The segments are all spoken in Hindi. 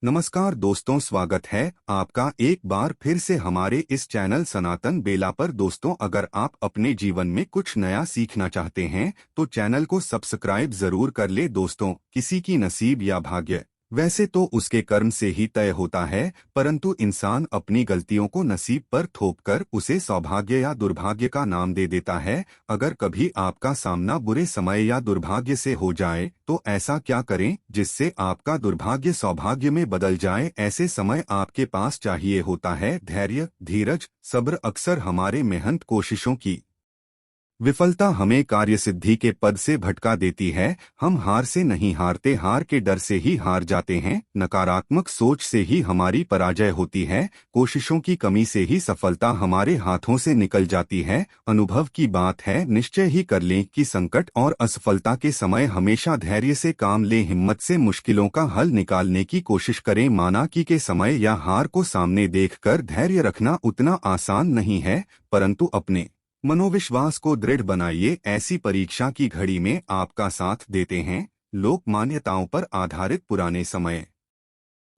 नमस्कार दोस्तों, स्वागत है आपका एक बार फिर से हमारे इस चैनल सनातन बेला पर। दोस्तों, अगर आप अपने जीवन में कुछ नया सीखना चाहते हैं तो चैनल को सब्सक्राइब जरूर कर ले। दोस्तों, किसी की नसीब या भाग्य वैसे तो उसके कर्म से ही तय होता है, परंतु इंसान अपनी गलतियों को नसीब पर थोपकर उसे सौभाग्य या दुर्भाग्य का नाम दे देता है। अगर कभी आपका सामना बुरे समय या दुर्भाग्य से हो जाए तो ऐसा क्या करें जिससे आपका दुर्भाग्य सौभाग्य में बदल जाए। ऐसे समय आपके पास चाहिए होता है धैर्य, धीरज, सब्र। अक्सर हमारे मेहनत कोशिशों की विफलता हमें कार्यसिद्धि के पद से भटका देती है। हम हार से नहीं हारते, हार के डर से ही हार जाते हैं। नकारात्मक सोच से ही हमारी पराजय होती है। कोशिशों की कमी से ही सफलता हमारे हाथों से निकल जाती है। अनुभव की बात है, निश्चय ही कर लें कि संकट और असफलता के समय हमेशा धैर्य से काम लें, हिम्मत से मुश्किलों का हल निकालने की कोशिश करें। माना कि के समय या हार को सामने देखकर धैर्य रखना उतना आसान नहीं है, परंतु अपने मनोविश्वास को दृढ़ बनाइए। ऐसी परीक्षा की घड़ी में आपका साथ देते हैं लोक मान्यताओं पर आधारित पुराने समय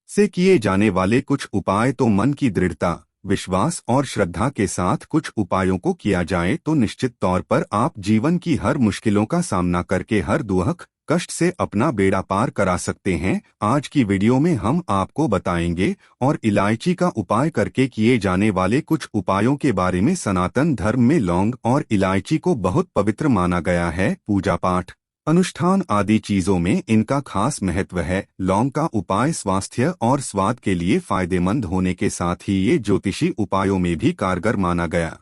से किए जाने वाले कुछ उपाय। तो मन की दृढ़ता, विश्वास और श्रद्धा के साथ कुछ उपायों को किया जाए तो निश्चित तौर पर आप जीवन की हर मुश्किलों का सामना करके हर दुख कष्ट से अपना बेड़ा पार करा सकते हैं। आज की वीडियो में हम आपको बताएंगे और इलायची का उपाय करके किए जाने वाले कुछ उपायों के बारे में। सनातन धर्म में लौंग और इलायची को बहुत पवित्र माना गया है। पूजा पाठ, अनुष्ठान आदि चीजों में इनका खास महत्व है। लौंग का उपाय स्वास्थ्य और स्वाद के लिए फायदेमंद होने के साथ ही ये ज्योतिषी उपायों में भी कारगर माना गया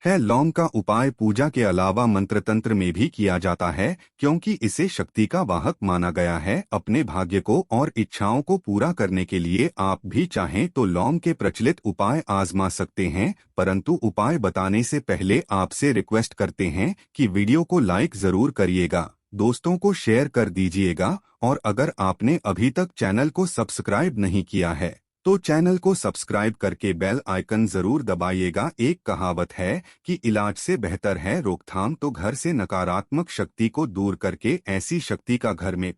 है। लौंग का उपाय पूजा के अलावा मंत्र तंत्र में भी किया जाता है, क्योंकि इसे शक्ति का वाहक माना गया है। अपने भाग्य को और इच्छाओं को पूरा करने के लिए आप भी चाहें तो लौंग के प्रचलित उपाय आजमा सकते हैं। परंतु उपाय बताने से पहले आपसे रिक्वेस्ट करते हैं कि वीडियो को लाइक जरूर करिएगा, दोस्तों को शेयर कर दीजिएगा, और अगर आपने अभी तक चैनल को सब्सक्राइब नहीं किया है तो चैनल को सब्सक्राइब करके बेल आइकन जरूर दबाइएगा। एक कहावत है कि इलाज से बेहतर है रोकथाम। तो घर से नकारात्मक शक्ति को दूर करके ऐसी शक्ति का घर में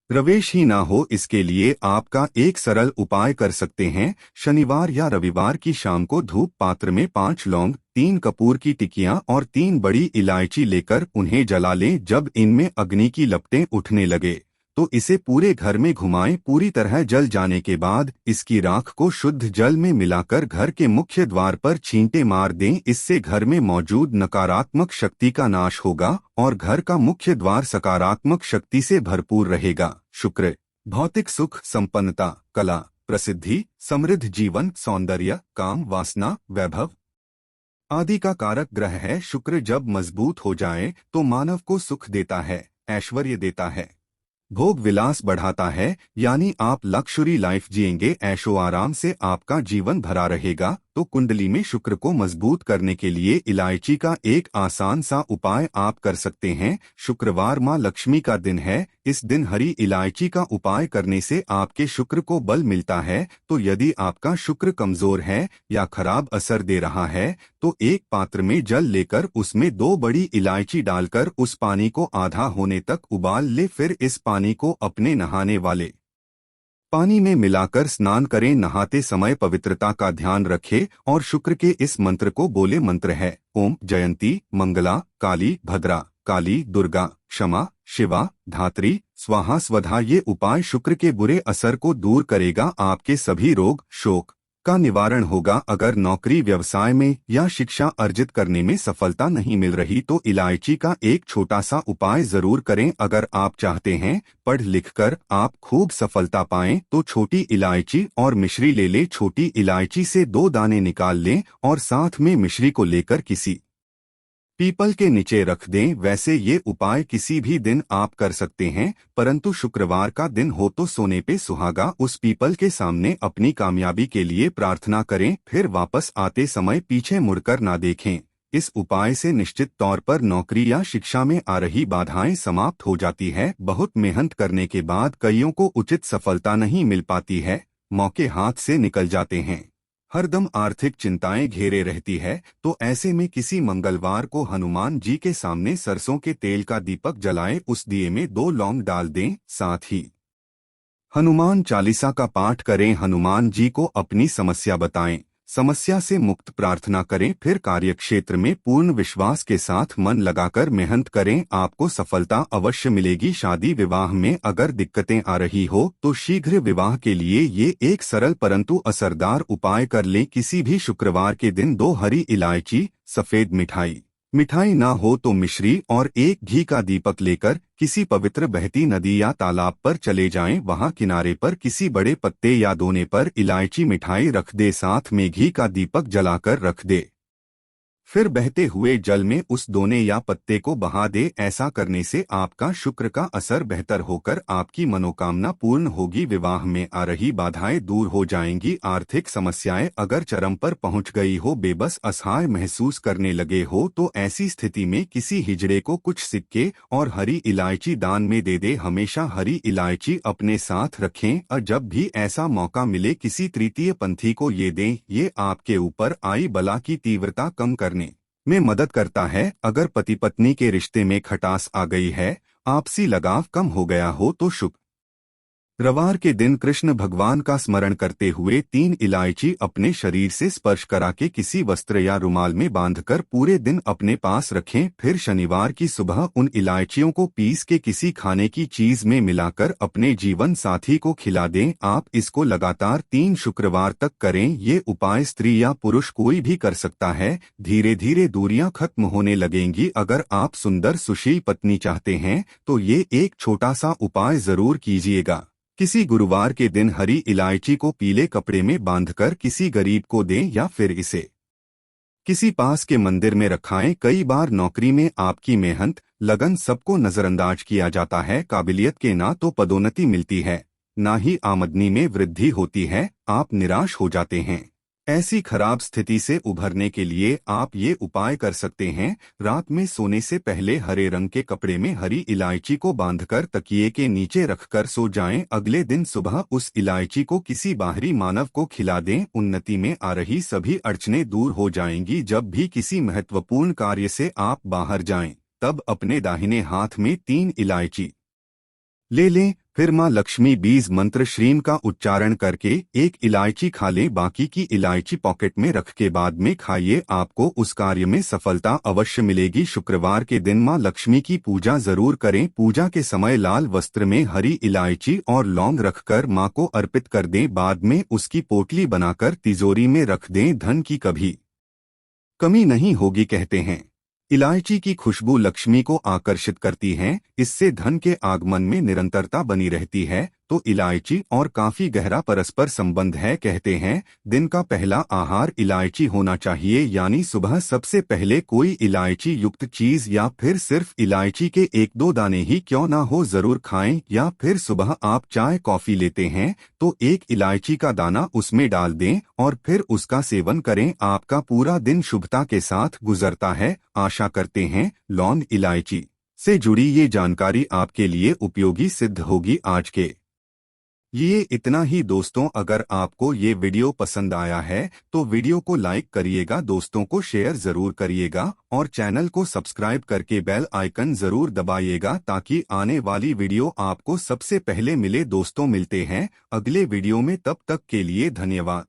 प्रवेश ही ना हो, इसके लिए आपका एक सरल उपाय कर सकते हैं। शनिवार या रविवार की शाम को धूप पात्र में 5 लौंग, 3 कपूर की टिकियां और 3 बड़ी इलायची लेकर उन्हें जला लें। जब इनमें अग्नि की लपटें उठने लगे तो इसे पूरे घर में घुमाएं। पूरी तरह जल जाने के बाद इसकी राख को शुद्ध जल में मिलाकर घर के मुख्य द्वार पर छींटे मार दें। इससे घर में मौजूद नकारात्मक शक्ति का नाश होगा और घर का मुख्य द्वार सकारात्मक शक्ति से भरपूर रहेगा। शुक्र भौतिक सुख, संपन्नता, कला, प्रसिद्धि, समृद्ध जीवन, सौंदर्य, काम, वासना, वैभव आदि का कारक ग्रह है। शुक्र जब मजबूत हो जाए तो मानव को सुख देता है, ऐश्वर्य देता है, भोग विलास बढ़ाता है, यानी आप लक्ष्युरी लाइफ जिएंगे। ऐशो आराम से आपका जीवन भरा रहेगा। तो कुंडली में शुक्र को मजबूत करने के लिए इलायची का एक आसान सा उपाय आप कर सकते हैं। शुक्रवार माँ लक्ष्मी का दिन है। इस दिन हरी इलायची का उपाय करने से आपके शुक्र को बल मिलता है। तो यदि आपका शुक्र कमजोर है या खराब असर दे रहा है तो एक पात्र में जल लेकर उसमें 2 बड़ी इलायची डालकर उस पानी को आधा होने तक उबाल ले। फिर इस पानी को अपने नहाने वाले पानी में मिलाकर स्नान करें। नहाते समय पवित्रता का ध्यान रखें और शुक्र के इस मंत्र को बोले। मंत्र है ओम जयंती मंगला काली भद्रा काली दुर्गा क्षमा शिवा धात्री स्वाहा स्वधा। ये उपाय शुक्र के बुरे असर को दूर करेगा। आपके सभी रोग शोक का निवारण होगा। अगर नौकरी, व्यवसाय में या शिक्षा अर्जित करने में सफलता नहीं मिल रही तो इलायची का एक छोटा सा उपाय जरूर करें। अगर आप चाहते हैं पढ़ लिख कर आप खूब सफलता पाएं तो छोटी इलायची और मिश्री ले लें। छोटी इलायची से 2 दाने निकाल लें और साथ में मिश्री को लेकर किसी पीपल के नीचे रख दें। वैसे ये उपाय किसी भी दिन आप कर सकते हैं, परंतु शुक्रवार का दिन हो तो सोने पे सुहागा। उस पीपल के सामने अपनी कामयाबी के लिए प्रार्थना करें, फिर वापस आते समय पीछे मुड़कर ना देखें। इस उपाय से निश्चित तौर पर नौकरी या शिक्षा में आ रही बाधाएं समाप्त हो जाती है। बहुत मेहनत करने के बाद कईयों को उचित सफलता नहीं मिल पाती है, मौके हाथ से निकल जाते हैं, हरदम आर्थिक चिंताएं घेरे रहती है। तो ऐसे में किसी मंगलवार को हनुमान जी के सामने सरसों के तेल का दीपक जलाएं। उस दिए में 2 लौंग डाल दें, साथ ही हनुमान चालीसा का पाठ करें, हनुमान जी को अपनी समस्या बताएं, समस्या से मुक्त प्रार्थना करें, फिर कार्यक्षेत्र में पूर्ण विश्वास के साथ मन लगाकर मेहनत करें, आपको सफलता अवश्य मिलेगी। शादी विवाह में अगर दिक्कतें आ रही हो तो शीघ्र विवाह के लिए ये एक सरल परंतु असरदार उपाय कर लें। किसी भी शुक्रवार के दिन 2 हरी इलायची, सफेद मिठाई ना हो तो मिश्री और एक घी का दीपक लेकर किसी पवित्र बहती नदी या तालाब पर चले जाएं। वहां किनारे पर किसी बड़े पत्ते या दोने पर इलायची मिठाई रख दे, साथ में घी का दीपक जलाकर रख दे, फिर बहते हुए जल में उस दोने या पत्ते को बहा दे। ऐसा करने से आपका शुक्र का असर बेहतर होकर आपकी मनोकामना पूर्ण होगी। विवाह में आ रही बाधाएं दूर हो जाएंगी। आर्थिक समस्याएं अगर चरम पर पहुंच गई हो, बेबस असहाय महसूस करने लगे हो, तो ऐसी स्थिति में किसी हिजड़े को कुछ सिक्के और हरी इलायची दान में दे दे। हमेशा हरी इलायची अपने साथ रखें और जब भी ऐसा मौका मिले किसी तृतीय पंथी को ये दें। ये आपके ऊपर आई बला की तीव्रता कम करने में मदद करता है। अगर पति पत्नी के रिश्ते में खटास आ गई है, आपसी लगाव कम हो गया हो, तो शुक्रवार के दिन कृष्ण भगवान का स्मरण करते हुए 3 इलायची अपने शरीर से स्पर्श करा के किसी वस्त्र या रुमाल में बांधकर पूरे दिन अपने पास रखें। फिर शनिवार की सुबह उन इलायचियों को पीस के किसी खाने की चीज में मिलाकर अपने जीवन साथी को खिला दें। आप इसको लगातार 3 शुक्रवार तक करें। ये उपाय स्त्री या पुरुष कोई भी कर सकता है। धीरे धीरे दूरियां खत्म होने लगेंगी। अगर आप सुंदर सुशील पत्नी चाहते हैं तो ये एक छोटा सा उपाय जरूर कीजिएगा। किसी गुरुवार के दिन हरी इलायची को पीले कपड़े में बांधकर किसी गरीब को दें या फिर इसे किसी पास के मंदिर में रखाएं। कई बार नौकरी में आपकी मेहनत, लगन सबको नजरअंदाज किया जाता है। काबिलियत के ना तो पदोन्नति मिलती है, ना ही आमदनी में वृद्धि होती है। आप निराश हो जाते हैं। ऐसी खराब स्थिति से उभरने के लिए आप ये उपाय कर सकते हैं। रात में सोने से पहले हरे रंग के कपड़े में हरी इलायची को बांधकर तकिए के नीचे रखकर सो जाएं। अगले दिन सुबह उस इलायची को किसी बाहरी मानव को खिला दें। उन्नति में आ रही सभी अड़चनें दूर हो जाएंगी। जब भी किसी महत्वपूर्ण कार्य से आप बाहर जाएं, तब अपने दाहिने हाथ में 3 इलायची ले लें। फिर मां लक्ष्मी बीज मंत्र श्रीम का उच्चारण करके 1 इलायची खा लें। बाकी की इलायची पॉकेट में रख के बाद में खाइए। आपको उस कार्य में सफलता अवश्य मिलेगी। शुक्रवार के दिन मां लक्ष्मी की पूजा जरूर करें। पूजा के समय लाल वस्त्र में हरी इलायची और लौंग रखकर मां को अर्पित कर दें। बाद में उसकी पोटली बनाकर तिजोरी में रख दें। धन की कभी कमी नहीं होगी। कहते हैं इलायची की खुशबू लक्ष्मी को आकर्षित करती है, इससे धन के आगमन में निरंतरता बनी रहती है। तो इलायची और काफी गहरा परस्पर संबंध है। कहते हैं दिन का पहला आहार इलायची होना चाहिए, यानी सुबह सबसे पहले कोई इलायची युक्त चीज या फिर सिर्फ इलायची के 1-2 दाने ही क्यों ना हो जरूर खाएं। या फिर सुबह आप चाय कॉफी लेते हैं तो 1 इलायची का दाना उसमें डाल दें और फिर उसका सेवन करें। आपका पूरा दिन शुभता के साथ गुजरता है। आशा करते हैं लौंग इलायची से जुड़ी ये जानकारी आपके लिए उपयोगी सिद्ध होगी। आज के ये इतना ही दोस्तों। अगर आपको ये वीडियो पसंद आया है तो वीडियो को लाइक करिएगा, दोस्तों को शेयर जरूर करिएगा और चैनल को सब्सक्राइब करके बेल आइकन जरूर दबाइएगा ताकि आने वाली वीडियो आपको सबसे पहले मिले। दोस्तों मिलते हैं अगले वीडियो में, तब तक के लिए धन्यवाद।